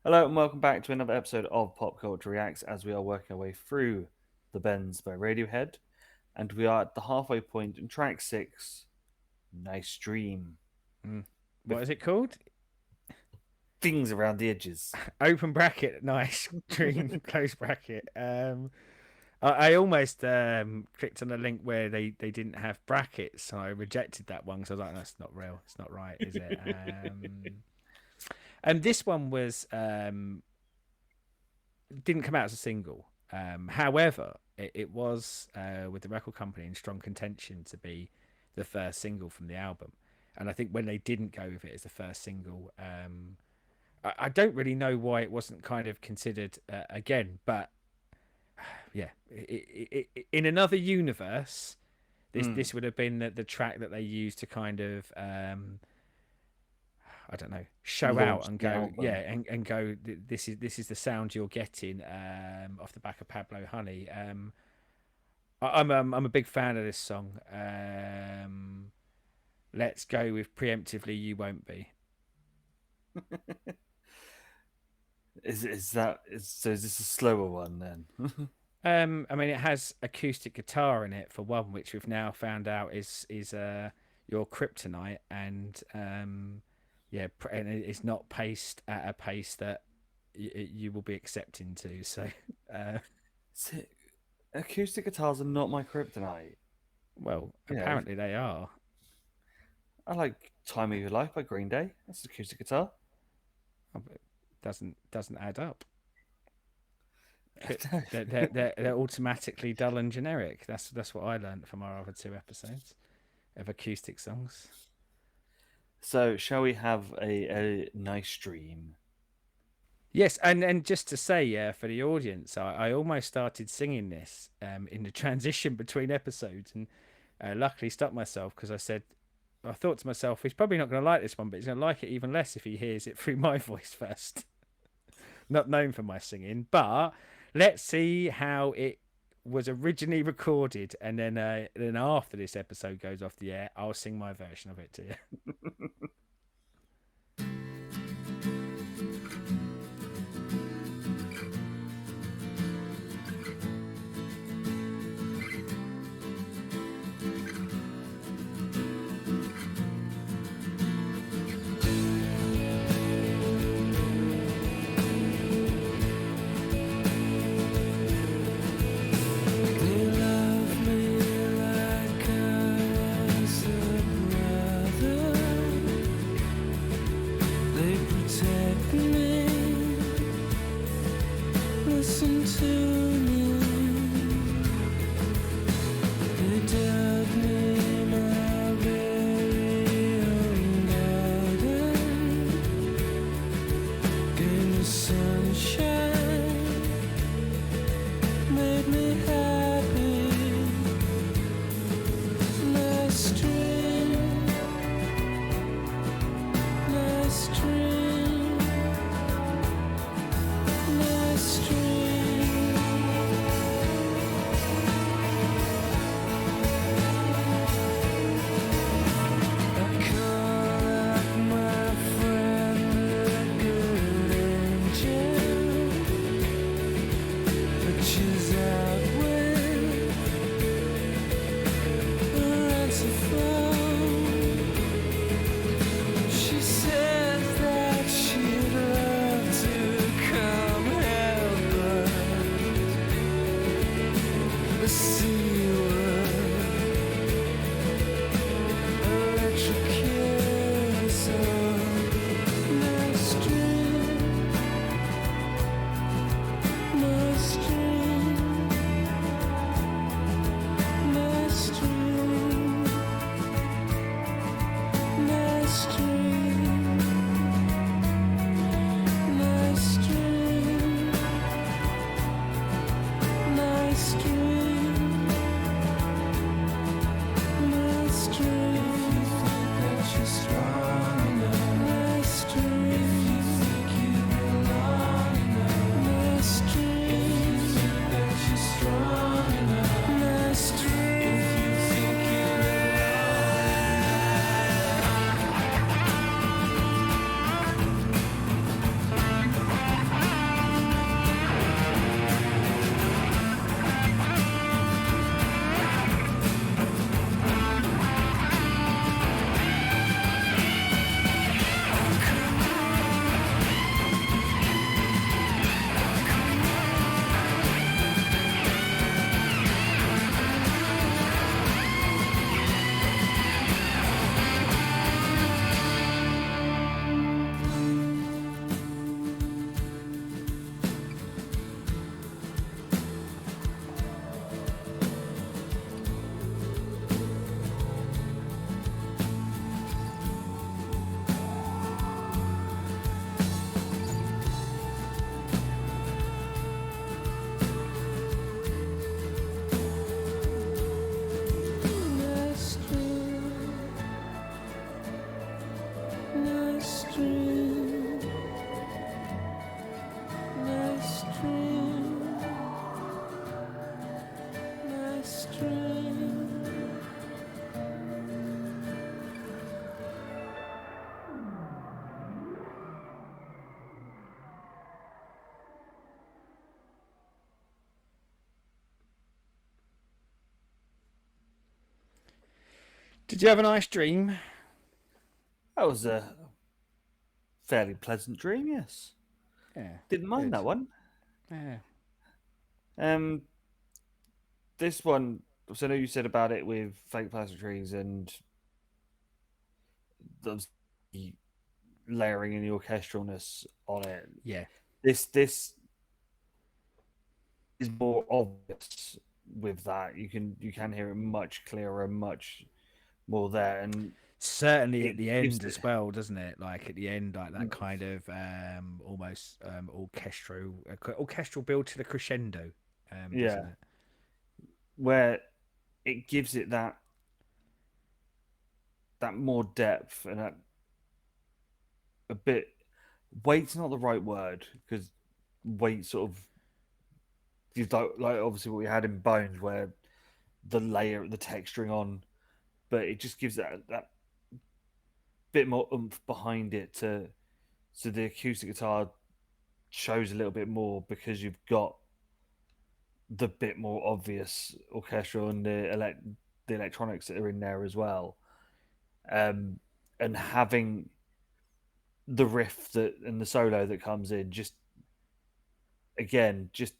Hello and welcome back to another episode of Pop Culture Reacts as we are working our way through The Bends by Radiohead. And we are at the halfway point in track 6, Nice Dream, Mm. with What is it called? things around the edges. Open bracket, nice dream, close bracket. I almost clicked on a link where they didn't have brackets, so I rejected that one because I was like, that's not real. It's not right, is it? And this one was didn't come out as a single. However, it was with the record company in strong contention to be the first single from the album. And I think when they didn't go with it as the first single, I don't really know why it wasn't kind of considered again, but yeah, in another universe, this would have been the track that they used to kind of I don't know, show out Launch and the go, yeah, album. and go. This is the sound you're getting off the back of Pablo Honey. I'm a big fan of this song. Let's go with preemptively. You won't be. So is this a slower one then? I mean, it has acoustic guitar in it for one, which we've now found out is your kryptonite, and yeah, and it's not paced at a pace that you will be accepting to. So, uh, So, acoustic guitars are not my kryptonite. well, You know, apparently they are. I like Time of Your Life by Green Day. That's an acoustic guitar. It doesn't add up. They're automatically dull and generic. That's what I learned from our other two episodes of acoustic songs. So, shall we have a nice dream? Yes, and just to say, for the audience, I almost started singing this in the transition between episodes, and luckily stopped myself because I thought to myself, he's probably not going to like this one, but he's going to like it even less if he hears it through my voice first. Not known for my singing, but let's see how it was originally recorded, and then after this episode goes off the air, I'll sing my version of it to you. They love me like I was a brother. They protect me, listen to me. They dug me my very own garden, gave me sunshine, made me happy. Nice dream, nice dream, nice dream. I call out my friend a good angel, but she's out with Did you have a nice dream? That was a fairly pleasant dream, yes. Yeah, Didn't mind good. that one. Yeah, Um, this one, so I know you said about it with fake plastic trees and the layering in the orchestralness on it. yeah. This is more obvious with that. You can hear it much clearer, much more there, and Certainly it at the gives end it. as well, doesn't it? Like at the end, like that Mm, kind of almost orchestral build to the crescendo, doesn't yeah, it? where it gives it that more depth and a bit. Weight's not the right word because weight sort of is like obviously what we had in Bones, where the texturing on, but it just gives that bit more oomph behind it to so the acoustic guitar shows a little bit more because you've got the bit more obvious orchestral and the electronics that are in there as well. Um, and having the riff that and the solo that comes in just again just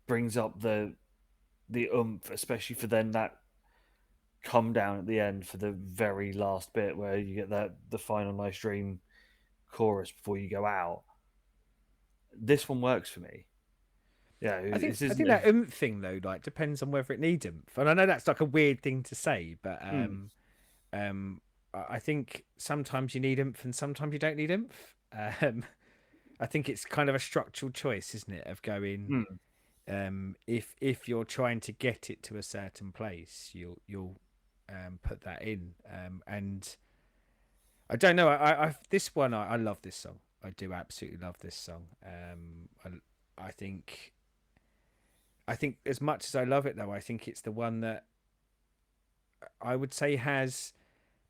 brings up the oomph, especially for then that come down at the end for the very last bit where you get that the final nice dream chorus before you go out. This one works for me. Yeah, this I isn't think a that thing though, like depends on whether it needs oomph. And I know that's like a weird thing to say, but mm, I think sometimes you need oomph and sometimes you don't need oomph. I think it's kind of a structural choice, isn't it? Of going, mm, if you're trying to get it to a certain place, you'll put that in. And I don't know. I this one I love this song. I do absolutely love this song. I think as much as I love it though, I think it's the one that I would say has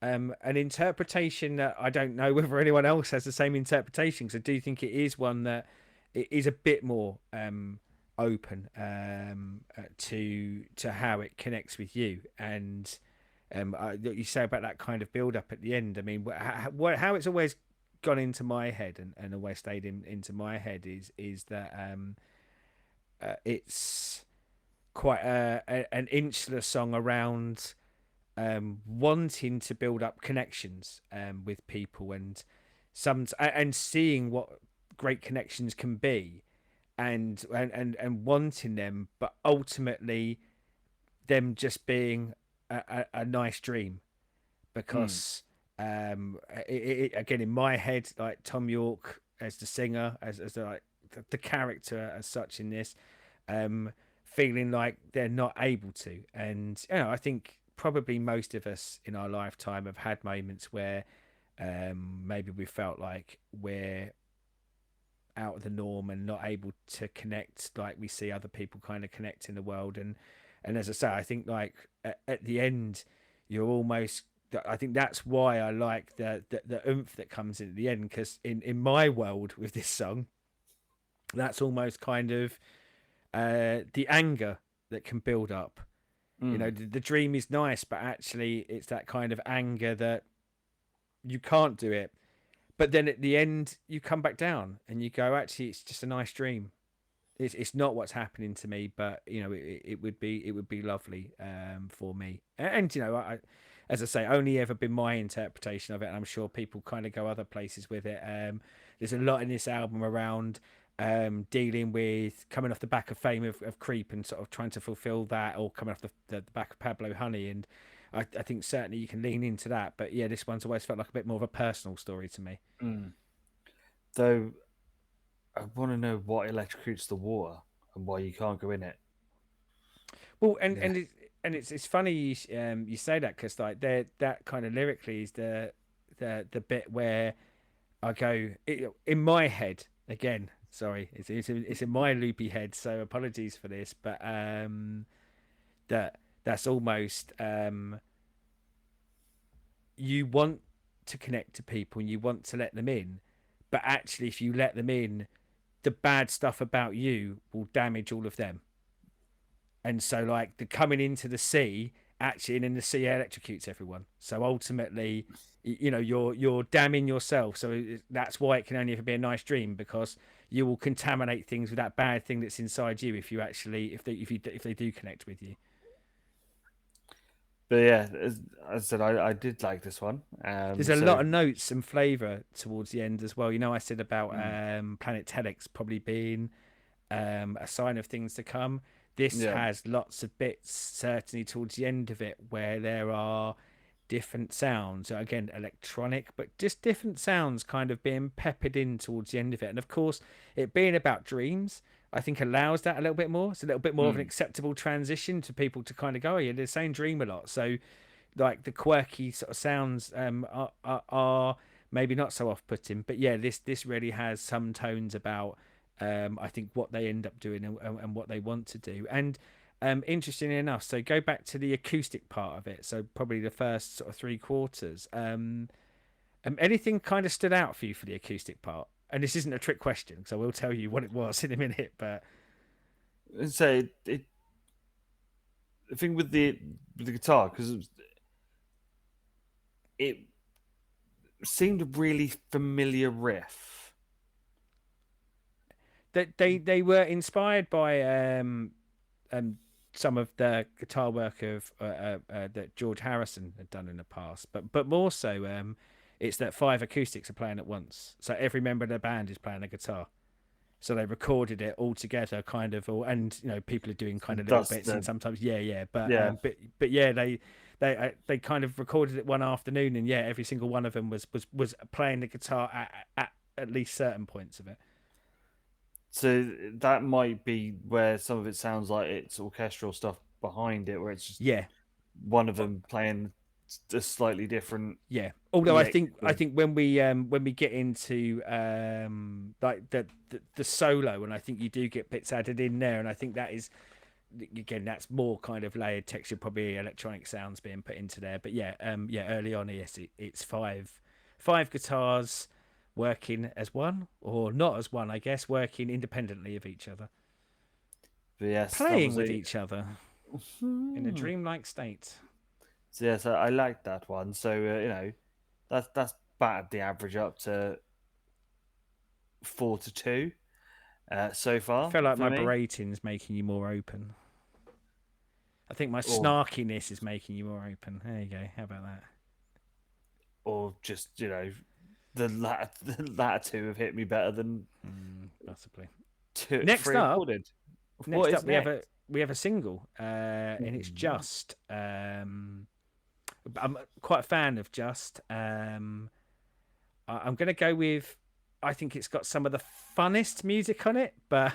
an interpretation that I don't know whether anyone else has the same interpretation. Because I do think it is one that it is a bit more open to how it connects with you. And what you say about that kind of build up at the end. I mean, how it's always gone into my head and always stayed into my head is that it's quite an insular song around wanting to build up connections with people and seeing what great connections can be and wanting them, but ultimately them just being a nice dream mm, because again in my head like Tom York as the singer as like the character as such in this um feeling like they're not able to. And I think probably most of us in our lifetime have had moments where maybe we felt like we're out of the norm and not able to connect like we see other people kind of connect in the world. And as I say, I think like at the end you're almost, I think that's why I like the oomph that comes in at the end, because in my world with this song that's almost kind of the anger that can build up. mm, The dream is nice, but actually it's that kind of anger that you can't do it. But then at the end, you come back down and you go, actually, it's just a nice dream. It's not what's happening to me, but it would be lovely for me. And as I say, only ever been my interpretation of it, and I'm sure people kind of go other places with it. There's a lot in this album around dealing with coming off the back of fame of Creep and sort of trying to fulfill that, or coming off the back of Pablo Honey. And I think certainly you can lean into that. But yeah, this one's always felt like a bit more of a personal story to me. mm. Though I want to know what electrocutes the water and why you can't go in it. Well, Yeah. and it's funny you say that, because like that kind of lyrically is the bit where I go in my head again. Sorry, it's in my loopy head, so apologies for this, but that's almost you want to connect to people and you want to let them in, but actually if you let them in, the bad stuff about you will damage all of them. And so like the coming into the sea actually, and then the sea electrocutes everyone. So ultimately, you know, you're damning yourself. So that's why it can only ever be a nice dream, because you will contaminate things with that bad thing that's inside you if you actually if they do connect with you. But yeah, as I said, I did like this one. There's a lot So of notes and flavour towards the end as well. You know, I said about mm, Planet Telex probably being a sign of things to come. This yeah, has lots of bits, certainly towards the end of it, where there are different sounds. Again, electronic, but just different sounds kind of being peppered in towards the end of it. And of course, it being about dreams, I think allows that a little bit more. It's a little bit more of an mm, acceptable transition to people to kind of go, oh, yeah, they're saying dream a lot. So like the quirky sort of sounds are maybe not so off-putting, but yeah, this really has some tones about I think what they end up doing and what they want to do. And interestingly enough, so go back to the acoustic part of it, so probably the first sort of three quarters. Anything kind of stood out for you for the acoustic part? And this isn't a trick question, so I will tell you what it was in a minute. But and so the thing with the guitar, because it seemed a really familiar riff. that they were inspired by um, some of the guitar work of that George Harrison had done in the past, but more so, it's that five acoustics are playing at once, so every member of the band is playing a guitar. So they recorded it all together, kind of, all, and you know, people are doing kind of little That's bits, and the sometimes, yeah, yeah. but yeah, they kind of recorded it one afternoon, and yeah, every single one of them was playing the guitar at least certain points of it. So that might be where some of it sounds like it's orchestral stuff behind it, where it's just Yeah, one of them playing a slightly different yeah. Although I EX. think when we get into like the solo, and I think you do get bits added in there, and I think that is again that's more kind of layered texture, probably electronic sounds being put into there. But yeah, yeah, early on, yes, it's five guitars working as one, or not as one, I guess, working independently of each other, But yes, that playing was with a. each other in a Hmm. dreamlike state. So yes, I liked that one. So that's battered the average up to 4-2 so I far feel like for my me, berating's making you more open. I think my or snarkiness is making you more open. There you go. How about that? just the latter two have hit me better than Possibly. Next three of four up, did. What next is up, next? we have a single, and it's Mhm. Just. I'm quite a fan of Just. I'm gonna go with. I think it's got some of the funnest music on it, but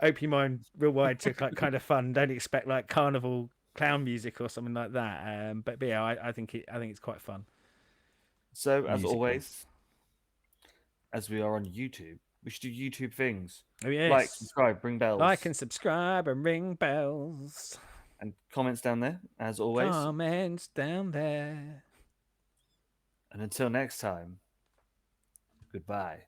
open your mind real wide to like kind of fun. Don't expect like carnival clown music or something like that. But yeah, I think it's quite fun So as musically. always, as we are on YouTube, we should do YouTube things Oh like yes, subscribe, ring like bells, and subscribe and ring bells. and comments down there as always. Comments down there. And until next time, goodbye.